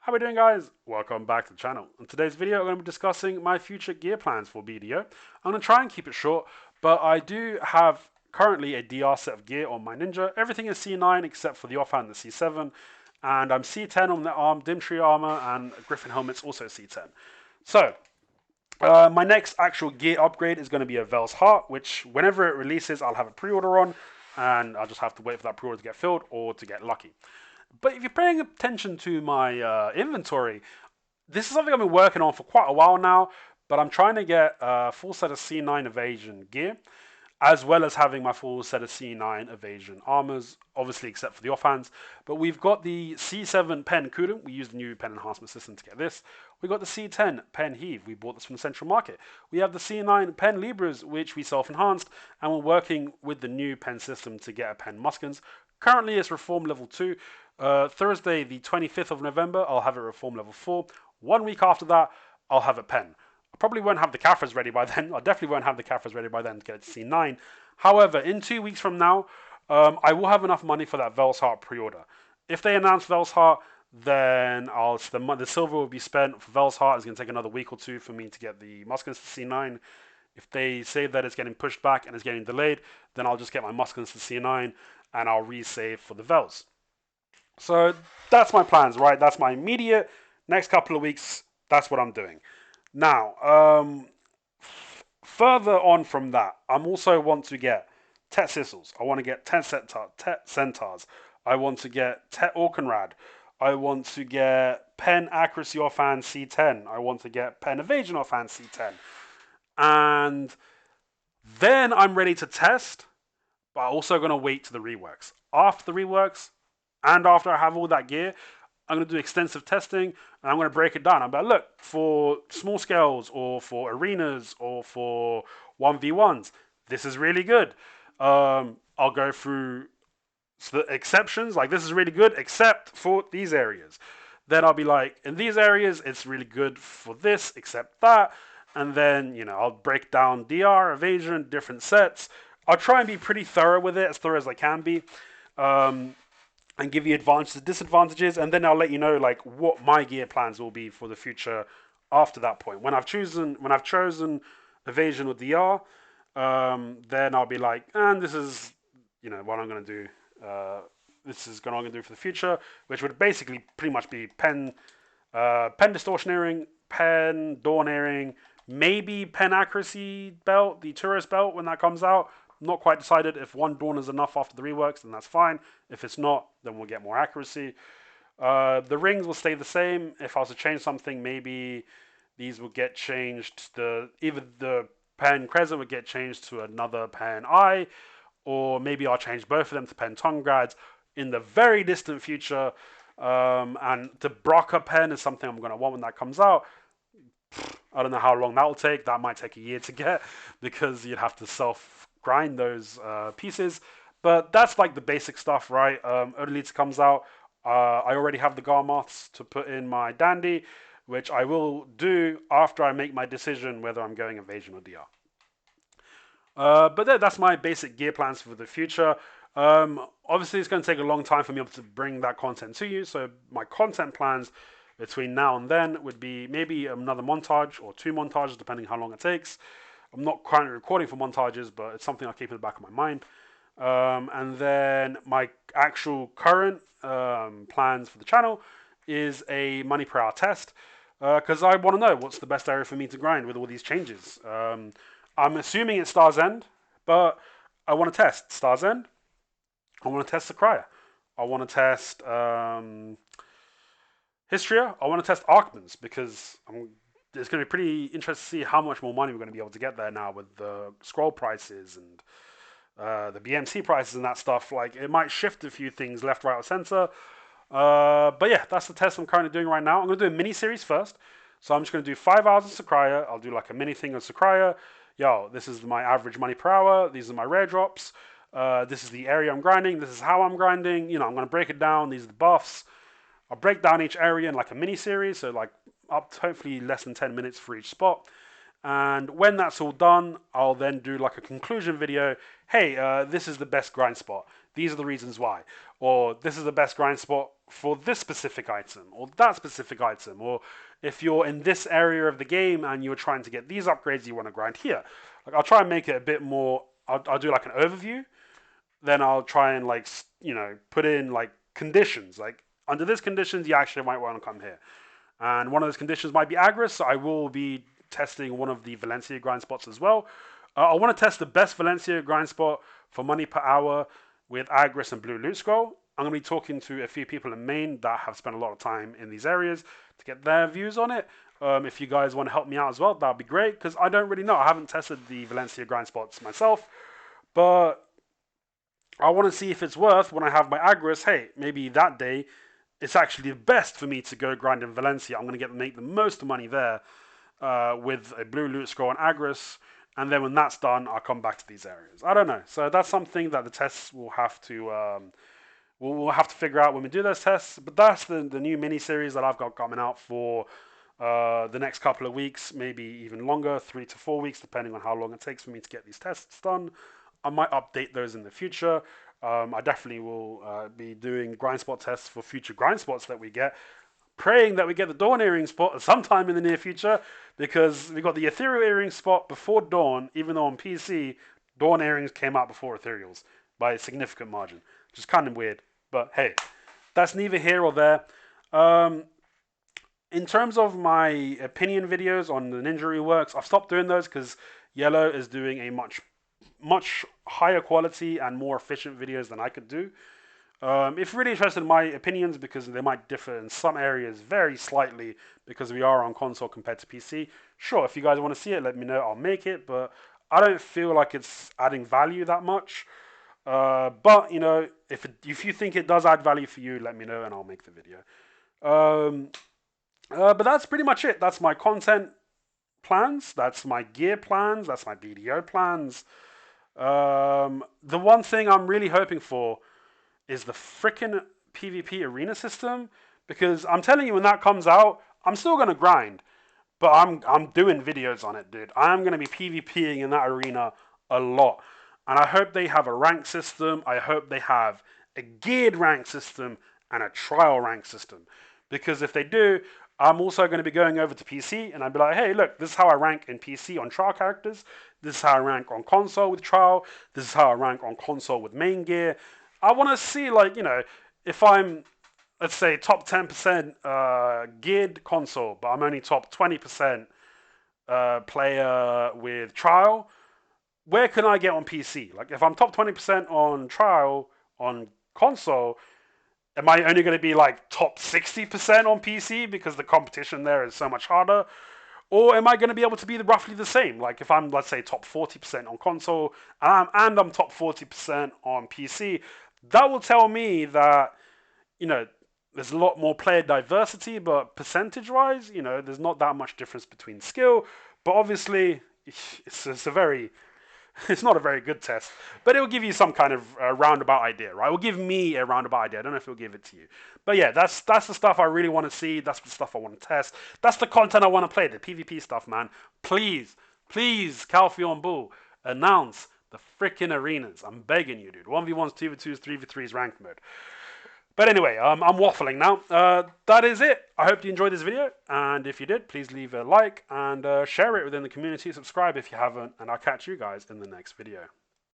How we doing, guys? Welcome back to the channel. In today's video, I'm going to be discussing my future gear plans for BDO. I'm going to try and keep it short, but I do have currently a DR set of gear on my Ninja. Everything is C9 except for the offhand, the C7, and I'm C10 on the arm, Dimtree armor, and Griffin helmet's also C10. So, my next actual gear upgrade is going to be a Vel's Heart, which whenever it releases, I'll have a pre-order on, and I'll just have to wait for that pre-order to get filled or to get lucky. But if you're paying attention to my inventory, this is something I've been working on for quite a while now, but I'm trying to get a full set of C9 Evasion gear, as well as having my full set of C9 Evasion armors, obviously except for the offhands. But we've got the C7 Pen Kuden. We used the new pen enhancement system to get this. We got the C10 Pen Heave. We bought this from the Central Market. We have the C9 Pen Libras, which we self-enhanced, and we're working with the new pen system to get a Pen Muskins. Currently, it's Reform Level 2. Thursday, the 25th of November, I'll have it Reform Level 4. 1 week after that, I'll have a pen. I probably won't have the Caphras ready by then. I definitely won't have the Caphras ready by then to get it to C9. However, in 2 weeks from now, I will have enough money for that Vel's Heart pre-order. If they announce Vel's Heart, then the silver will be spent. For Vel's Heart, it's going to take another week or two for me to get the Muskins to C9. If they say that it's getting pushed back and it's getting delayed, then I'll just get my Muskins to C9 and I'll resave for the Vels. So that's my plans, right? That's my immediate next couple of weeks. That's what I'm doing. Now, further on from that, I'm also want to get Tet Sissels. I want to get Tet Centaurs. I want to get Tet Orkanrad. I want to get Pen Accuracy Offhand C10. I want to get Pen Evasion Offhand C10. And then I'm ready to test, but I'm also going to wait to the reworks. After the reworks, and after I have all that gear, I'm going to do extensive testing, and I'm going to break it down. I'm like, look, for small scales, or for arenas, or for 1v1s, this is really good. I'll go through the exceptions, like this is really good, except for these areas. Then I'll be like, in these areas, it's really good for this, except that. And then, I'll break down DR, Evasion, different sets. I'll try and be pretty thorough with it, as thorough as I can be. And give you advantages and disadvantages, and then I'll let you know like what my gear plans will be for the future after that point. When I've chosen Evasion or DR, then I'll be like, and this is what I'm going to do. This is what I'm going to do for the future, which would basically pretty much be pen distortioneering, pen dawn maybe pen accuracy belt, the tourist belt when that comes out. Not quite decided. If one dawn is enough after the reworks, then that's fine. If it's not, then we'll get more accuracy. The rings will stay the same. If I was to change something, maybe these will get changed. Either the pen crescent would get changed to another pen eye, or maybe I'll change both of them to pen tongue grads in the very distant future. And the Broca pen is something I'm going to want when that comes out. I don't know how long that will take. That might take a year to get because you'd have to grind those pieces, but that's like the basic stuff, right? Odolita comes out. I already have the Garmoths to put in my Dandy, which I will do after I make my decision whether I'm going Evasion or DR. But that's my basic gear plans for the future. Obviously, it's going to take a long time for me to bring that content to you, so my content plans between now and then would be maybe another montage or 2 montages, depending how long it takes. I'm not currently recording for montages, but it's something I'll keep in the back of my mind. And then my actual current plans for the channel is a money per hour test, because I want to know what's the best area for me to grind with all these changes. I'm assuming it's Star's End, but I want to test Star's End. I want to test Sakraya. I want to test Histria. I want to test Arkmans, because it's going to be pretty interesting to see how much more money we're going to be able to get there now with the scroll prices and the BMC prices and that stuff. Like, it might shift a few things left, right, or center. But yeah, that's the test I'm currently doing right now. I'm going to do a mini series first. So I'm just going to do 5 hours of Sakraya. I'll do like a mini thing of Sakraya. Yo, this is my average money per hour. These are my rare drops. This is the area I'm grinding. This is how I'm grinding. I'm going to break it down. These are the buffs. I'll break down each area in like a mini series, so like up to hopefully less than 10 minutes for each spot. And when that's all done, I'll then do like a conclusion video. Hey, this is the best grind spot. These are the reasons why. Or this is the best grind spot for this specific item, or that specific item. Or if you're in this area of the game and you're trying to get these upgrades, you want to grind here. Like, I'll try and make it a bit more, I'll do like an overview. Then I'll try and like, put in like conditions. Like, under this conditions, you actually might want to come here. And one of those conditions might be Agris, so I will be testing one of the Valencia grind spots as well. I want to test the best Valencia grind spot for money per hour with Agris and Blue Loot Scroll. I'm going to be talking to a few people in Maine that have spent a lot of time in these areas to get their views on it. If you guys want to help me out as well, that would be great, because I don't really know. I haven't tested the Valencia grind spots myself, but I want to see if it's worth, when I have my Agris, hey, maybe that day it's actually the best for me to go grind in Valencia. I'm going to make the most money there with a Blue Loot Scroll and Agris. And then when that's done, I'll come back to these areas. I don't know. So that's something that the tests will have to we'll have to figure out when we do those tests. But that's the new mini series that I've got coming out for the next couple of weeks, maybe even longer, 3 to 4 weeks, depending on how long it takes for me to get these tests done. I might update those in the future. I definitely will be doing grind spot tests for future grind spots that we get. Praying that we get the Dawn Earring spot sometime in the near future, because we got the Ethereal Earring spot before Dawn, even though on PC, Dawn Earrings came out before Ethereals by a significant margin, which is kind of weird. But hey, that's neither here or there. In terms of my opinion videos on the Ninja reworks, I've stopped doing those because Yellow is doing a much higher quality and more efficient videos than I could do. If you're really interested in my opinions, because they might differ in some areas very slightly because we are on console compared to PC, sure, if you guys want to see it, let me know, I'll make it, but I don't feel like it's adding value that much. But, if you think it does add value for you, let me know and I'll make the video. But that's pretty much it. That's my content plans, that's my gear plans, that's my BDO plans. The one thing I'm really hoping for is the frickin' PvP arena system, because I'm telling you, when that comes out, I'm still gonna grind, but I'm doing videos on it, dude. I'm gonna be PvPing in that arena a lot, and I hope they have a rank system. I hope they have a geared rank system and a trial rank system, because if they do, I'm also going to be going over to PC and I'll be like, hey, look, this is how I rank in PC on trial characters. This is how I rank on console with trial. This is how I rank on console with main gear. I want to see, like, if I'm, let's say, top 10% geared console, but I'm only top 20% player with trial, where can I get on PC? Like, if I'm top 20% on trial on console, am I only going to be like top 60% on PC because the competition there is so much harder? Or am I going to be able to be roughly the same? Like, if I'm, let's say, top 40% on console and I'm top 40% on PC, that will tell me that, there's a lot more player diversity, but percentage-wise, there's not that much difference between skill. But obviously, it's not a very good test, but it will give you some kind of roundabout idea, right? It will give me a roundabout idea. I don't know if it'll give it to you. But yeah, that's the stuff I really want to see. That's the stuff I want to test. That's the content I want to play, the PvP stuff, man. Please, Calpheon Bull, announce the freaking arenas. I'm begging you, dude. 1v1s, 2v2s, 3v3s, ranked mode. But anyway, I'm waffling now. That is it. I hope you enjoyed this video. And if you did, please leave a like and share it within the community. Subscribe if you haven't. And I'll catch you guys in the next video.